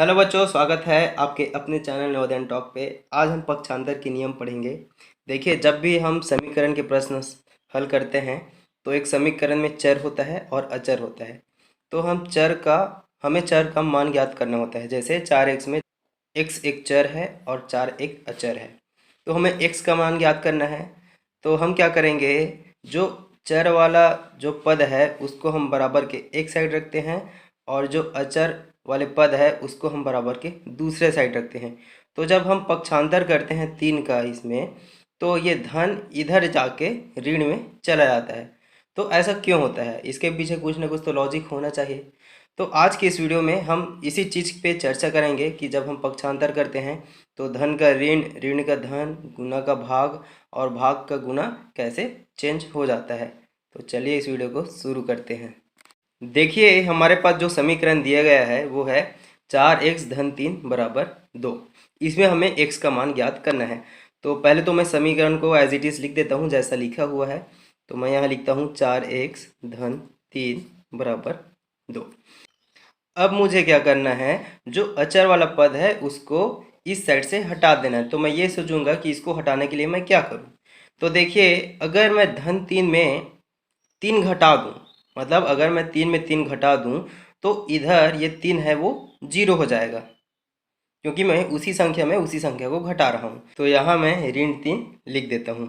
Hello बच्चों, स्वागत है आपके अपने चैनल नवोदय टॉक पे। आज हम पक्षांतर के नियम पढ़ेंगे। देखिए, जब भी हम समीकरण के प्रश्न हल करते हैं तो एक समीकरण में चर होता है और अचर होता है। तो हमें चर का मान ज्ञात करना होता है। जैसे 4x में x एक चर है और 4 एक अचर है, तो हमें x का मान ज्ञात करना है। तो हम क्या करेंगे, जो चर वाला जो पद है उसको हम बराबर के एक साइड रखते हैं और जो अचर वाले पद है उसको हम बराबर के दूसरे साइड रखते हैं। तो जब हम पक्षांतर करते हैं 3 का इसमें, तो ये धन इधर जाके ऋण में चला जाता है। तो ऐसा क्यों होता है, इसके पीछे कुछ ना कुछ तो लॉजिक होना चाहिए। तो आज की इस वीडियो में हम इसी चीज़ पे चर्चा करेंगे कि जब हम पक्षांतर करते हैं तो धन का ऋण, ऋण का धन, गुना का भाग और भाग का गुना कैसे चेंज हो जाता है। तो चलिए इस वीडियो को शुरू करते हैं। देखिए, हमारे पास जो समीकरण दिया गया है वो है 4x धन 3 बराबर 2। इसमें हमें x का मान ज्ञात करना है। तो पहले तो मैं समीकरण को एज इट इज़ लिख देता हूँ जैसा लिखा हुआ है। तो मैं यहाँ लिखता हूँ 4x धन 3 बराबर 2। अब मुझे क्या करना है, जो अचर वाला पद है उसको इस साइड से हटा देना है। तो मैं ये सोचूंगा कि इसको हटाने के लिए मैं क्या करूं। तो देखिए, अगर मैं धन 3 में 3 घटा दूं, मतलब अगर मैं 3 में 3 घटा दूं तो इधर ये 3 है वो 0 हो जाएगा, क्योंकि मैं उसी संख्या को घटा रहा हूँ। तो यहाँ मैं ऋण 3 लिख देता हूँ।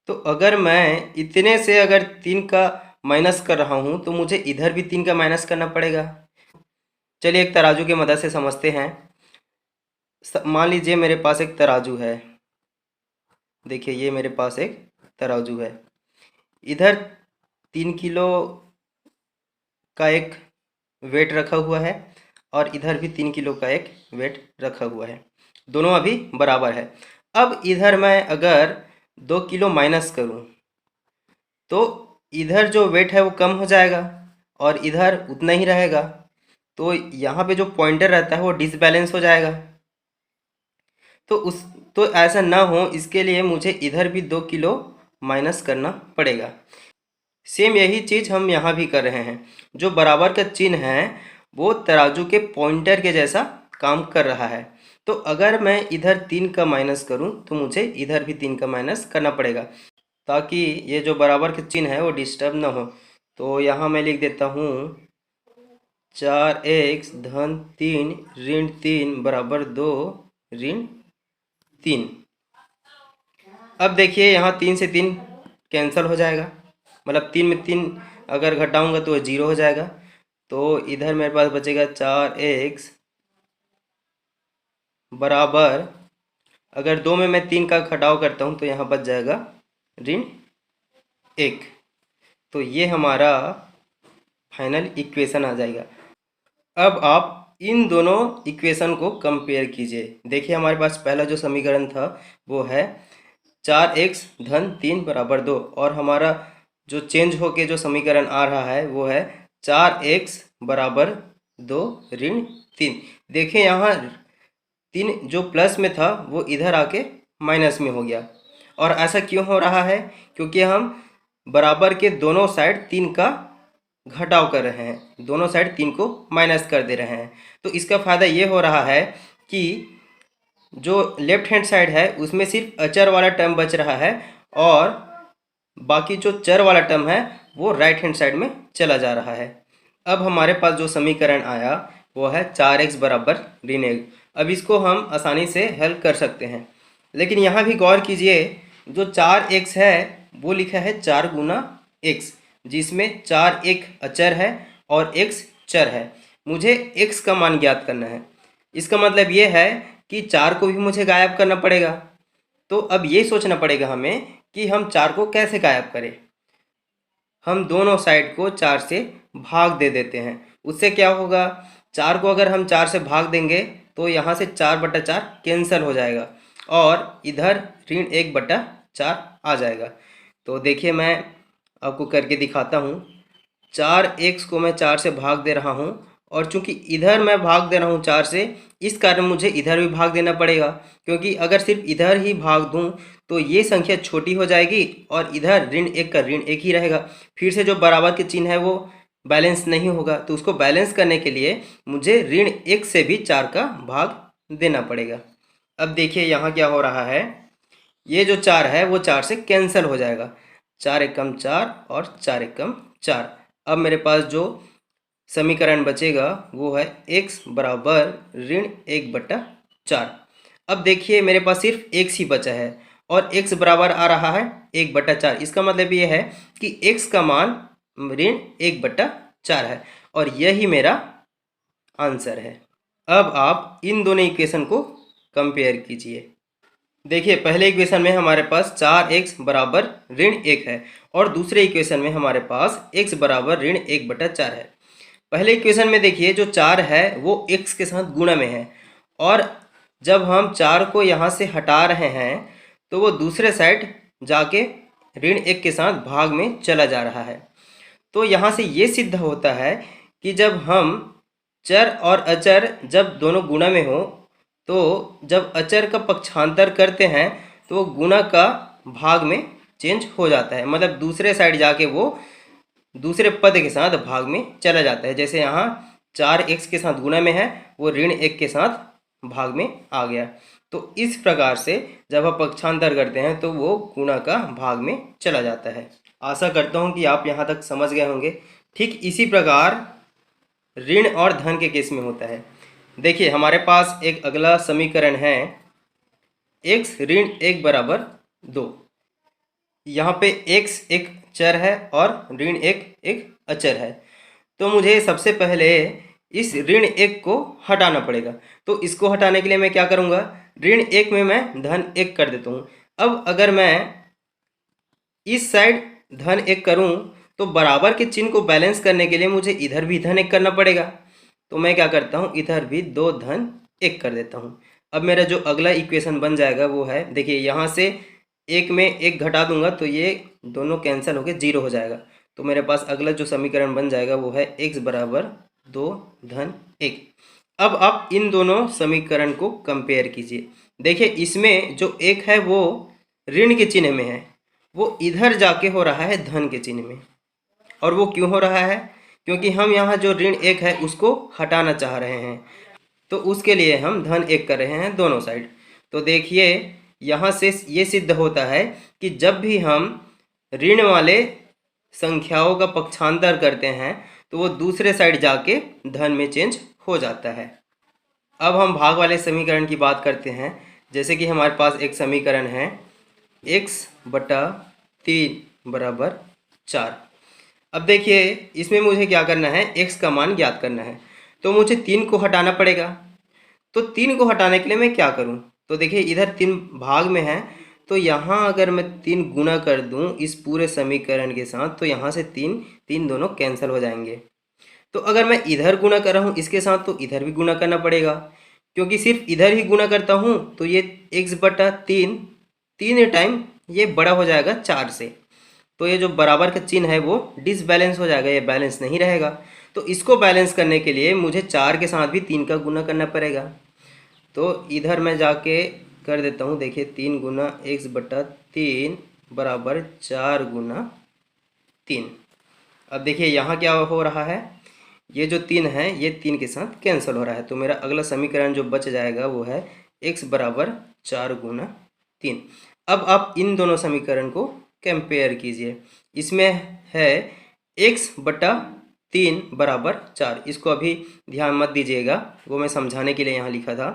तो अगर मैं इतने से अगर 3 का माइनस कर रहा हूँ तो मुझे इधर भी 3 का माइनस करना पड़ेगा। चलिए एक तराजू की मदद से समझते हैं। मान लीजिए मेरे पास एक तराजू है। देखिए, ये मेरे पास एक तराजू है। इधर 3 किलो का एक वेट रखा हुआ है और इधर भी 3 किलो का एक वेट रखा हुआ है। दोनों अभी बराबर है। अब इधर मैं अगर 2 किलो माइनस करूं तो इधर जो वेट है वो कम हो जाएगा और इधर उतना ही रहेगा। तो यहाँ पे जो पॉइंटर रहता है वो डिसबैलेंस हो जाएगा। तो उस तो ऐसा ना हो, इसके लिए मुझे इधर भी 2 किलो माइनस करना पड़ेगा। सेम यही चीज़ हम यहाँ भी कर रहे हैं। जो बराबर का चिन्ह है वो तराजू के पॉइंटर के जैसा काम कर रहा है। तो अगर मैं इधर 3 का माइनस करूं तो मुझे इधर भी 3 का माइनस करना पड़ेगा, ताकि ये जो बराबर का चिन्ह है वो डिस्टर्ब ना हो। तो यहाँ मैं लिख देता हूँ 4x धन 3 ऋण 3 बराबर 2 ऋण 3। अब देखिए, यहाँ 3 से 3 कैंसिल हो जाएगा, मतलब 3 में 3 अगर घटाऊंगा तो 0 हो जाएगा। तो इधर मेरे पास बचेगा 4x बराबर, अगर 2 में मैं 3 का घटाव करता हूँ तो यहाँ बच जाएगा ऋण 1। तो ये हमारा फाइनल इक्वेशन आ जाएगा। अब आप इन दोनों इक्वेशन को कंपेयर कीजिए। देखिए, हमारे पास पहला जो समीकरण था वो है 4x धन 3 बराबर 2, और हमारा जो चेंज होके जो समीकरण आ रहा है वो है 4x बराबर 2 ऋण 3। देखिए, यहाँ 3 जो प्लस में था वो इधर आके माइनस में हो गया। और ऐसा क्यों हो रहा है, क्योंकि हम बराबर के दोनों साइड 3 का घटाव कर रहे हैं, दोनों साइड 3 को माइनस कर दे रहे हैं। तो इसका फ़ायदा ये हो रहा है कि जो लेफ्ट हैंड साइड है उसमें सिर्फ अचर वाला टर्म बच रहा है और बाकी जो चर वाला टर्म है वो राइट हैंड साइड में चला जा रहा है। अब हमारे पास जो समीकरण आया वो है 4x बराबर ऋण 1। अब इसको हम आसानी से हल कर सकते हैं, लेकिन यहाँ भी गौर कीजिए, जो 4x है वो लिखा है 4 गुना x, जिसमें 4 एक अचर है और x चर है। मुझे x का मान ज्ञात करना है। इसका मतलब ये है कि 4 को भी मुझे गायब करना पड़ेगा। तो अब ये सोचना पड़ेगा हमें कि हम 4 को कैसे गायब करें। हम दोनों साइड को 4 से भाग दे देते हैं। उससे क्या होगा, 4 को अगर हम 4 से भाग देंगे तो यहाँ से 4/4 कैंसिल हो जाएगा और इधर ऋण 1/4 आ जाएगा। तो देखिए, मैं आपको करके दिखाता हूँ। 4x को मैं 4 से भाग दे रहा हूँ और चूंकि इधर मैं भाग दे रहा हूँ 4 से, इस कारण मुझे इधर भी भाग देना पड़ेगा, क्योंकि अगर सिर्फ इधर ही भाग दूँ तो ये संख्या छोटी हो जाएगी और इधर ऋण 1 का ऋण 1 ही रहेगा। फिर से जो बराबर के चिन्ह है वो बैलेंस नहीं होगा। तो उसको बैलेंस करने के लिए मुझे ऋण 1 से भी 4 का भाग देना पड़ेगा। अब देखिए यहाँ क्या हो रहा है, ये जो 4 है वो 4 से कैंसिल हो जाएगा। 4 एकम 4 और 4 एकम 4। अब मेरे पास जो समीकरण बचेगा वो है x बराबर ऋण 1/4। अब देखिए मेरे पास सिर्फ x ही बचा है और x बराबर आ रहा है 1/4। इसका मतलब ये है कि x का मान ऋण 1/4 है और यही मेरा आंसर है। अब आप इन दोनों इक्वेशन को कंपेयर कीजिए। देखिए पहले इक्वेशन में हमारे पास 4x बराबर ऋण 1 है और दूसरे इक्वेशन में हमारे पास x बराबर ऋण 1/4 है। पहले इक्वेशन में देखिए जो 4 है वो x के साथ गुणा में है और जब हम 4 को यहाँ से हटा रहे हैं तो वो दूसरे साइड जाके ऋण 1 के साथ भाग में चला जा रहा है। तो यहाँ से ये सिद्ध होता है कि जब हम चर और अचर जब दोनों गुणा में हो तो जब अचर का पक्षांतर करते हैं तो वो गुणा का भाग में चेंज हो जाता है, मतलब दूसरे साइड जाके वो दूसरे पद के साथ भाग में चला जाता है। जैसे यहाँ 4x के साथ गुणा में है, वो ऋण 1 के साथ भाग में आ गया। तो इस प्रकार से जब आप पक्षांतर करते हैं तो वो गुणा का भाग में चला जाता है। आशा करता हूँ कि आप यहाँ तक समझ गए होंगे। ठीक इसी प्रकार ऋण और धन के केस में होता है। देखिए हमारे पास एक अगला समीकरण है x ऋण 1 बराबर 2। यहाँ पे x एक चर है और ऋण 1 एक अचर है। तो मुझे सबसे पहले इस ऋण 1 को हटाना पड़ेगा। तो इसको हटाने के लिए मैं क्या करूँगा, ऋण 1 में मैं धन 1 कर देता हूँ। अब अगर मैं इस साइड धन 1 करूँ तो बराबर के चिन्ह को बैलेंस करने के लिए मुझे इधर भी धन 1 करना पड़ेगा। तो मैं क्या करता हूँ, इधर भी 2 धन 1 कर देता हूँ। अब मेरा जो अगला इक्वेशन बन जाएगा वो है, देखिए यहाँ से 1 में 1 घटा दूंगा तो ये दोनों कैंसिल होकर 0 हो जाएगा। तो मेरे पास अगला जो समीकरण बन जाएगा वो है x बराबर 2 धन 1। अब आप इन दोनों समीकरण को कंपेयर कीजिए। देखिए इसमें जो 1 है वो ऋण के चिन्ह में है, वो इधर जाके हो रहा है धन के चिन्ह में। और वो क्यों हो रहा है, क्योंकि हम यहाँ जो ऋण 1 है उसको हटाना चाह रहे हैं, तो उसके लिए हम धन 1 कर रहे हैं दोनों साइड। तो देखिए यहाँ से ये सिद्ध होता है कि जब भी हम ऋण वाले संख्याओं का पक्षांतर करते हैं तो वो दूसरे साइड जाके धन में चेंज हो जाता है। अब हम भाग वाले समीकरण की बात करते हैं। जैसे कि हमारे पास एक समीकरण है x/3 बराबर 4। अब देखिए इसमें मुझे क्या करना है, x का मान ज्ञात करना है। तो मुझे 3 को हटाना पड़ेगा। तो 3 को हटाने के लिए मैं क्या करूं, तो देखिए इधर 3 भाग में है, तो यहाँ अगर मैं 3 गुना कर दूं इस पूरे समीकरण के साथ तो यहाँ से 3 दोनों कैंसिल हो जाएंगे। तो अगर मैं इधर गुना कर रहा हूँ इसके साथ तो इधर भी गुना करना पड़ेगा, क्योंकि सिर्फ इधर ही गुना करता हूँ तो ये x/3 3 टाइम ये बड़ा हो जाएगा 4 से। तो ये जो बराबर का चिन्ह है वो डिसबैलेंस हो जाएगा, ये बैलेंस नहीं रहेगा। तो इसको बैलेंस करने के लिए मुझे 4 के साथ भी 3 का गुना करना पड़ेगा। तो इधर मैं जाके कर देता हूँ, देखिए 3 गुना x/3 बराबर 4 गुना 3। अब देखिए यहाँ क्या हो रहा है, ये जो 3 है ये 3 के साथ कैंसिल हो रहा है। तो मेरा अगला समीकरण जो बच जाएगा वो है x बराबर 4 गुना 3। अब आप इन दोनों समीकरण को कंपेयर कीजिए। इसमें है x/3 बराबर 4। इसको अभी ध्यान मत दीजिएगा, वो मैं समझाने के लिए यहाँ लिखा था।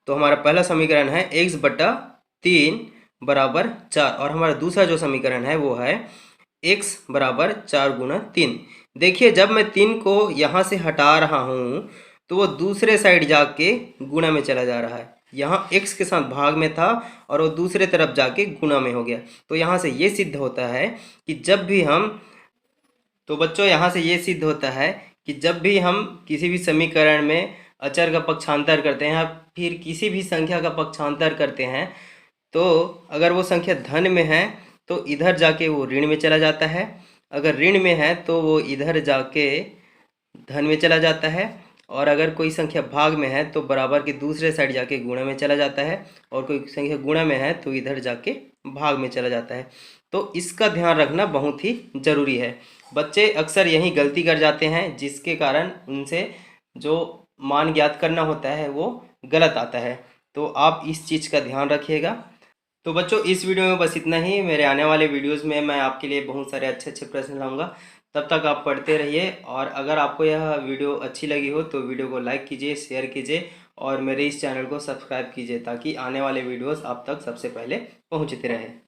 तो हमारा पहला समीकरण है x/3 बराबर 4 और हमारा दूसरा जो समीकरण है वो है x बराबर 4 गुना 3। देखिए जब मैं 3 को यहाँ से हटा रहा हूँ तो वो दूसरे साइड जाके गुणा में चला जा रहा है। यहाँ x के साथ भाग में था और वो दूसरे तरफ जाके गुणा में हो गया। तो यहाँ से ये सिद्ध होता है कि जब भी हम यहाँ से ये सिद्ध होता है कि जब भी हम किसी भी समीकरण में अचर का पक्षांतर करते हैं या फिर किसी भी संख्या का पक्षांतर करते हैं तो अगर वो संख्या धन में है तो इधर जाके वो ऋण में चला जाता है, अगर ऋण में है तो वो इधर जाके धन में चला जाता है, और अगर कोई संख्या भाग में है तो बराबर के दूसरे साइड जाके गुणा में चला जाता है, और कोई संख्या गुणा में है तो इधर जाके भाग में चला जाता है। तो इसका ध्यान रखना बहुत ही ज़रूरी है। बच्चे अक्सर यही गलती कर जाते हैं, जिसके कारण उनसे जो मान ज्ञात करना होता है वो गलत आता है। तो आप इस चीज़ का ध्यान रखिएगा। तो बच्चों, इस वीडियो में बस इतना ही। मेरे आने वाले वीडियोस में मैं आपके लिए बहुत सारे अच्छे अच्छे प्रश्न लाऊंगा। तब तक आप पढ़ते रहिए, और अगर आपको यह वीडियो अच्छी लगी हो तो वीडियो को लाइक कीजिए, शेयर कीजिए, और मेरे इस चैनल को सब्सक्राइब कीजिए, ताकि आने वाले वीडियोस आप तक सबसे पहले पहुंचते रहें।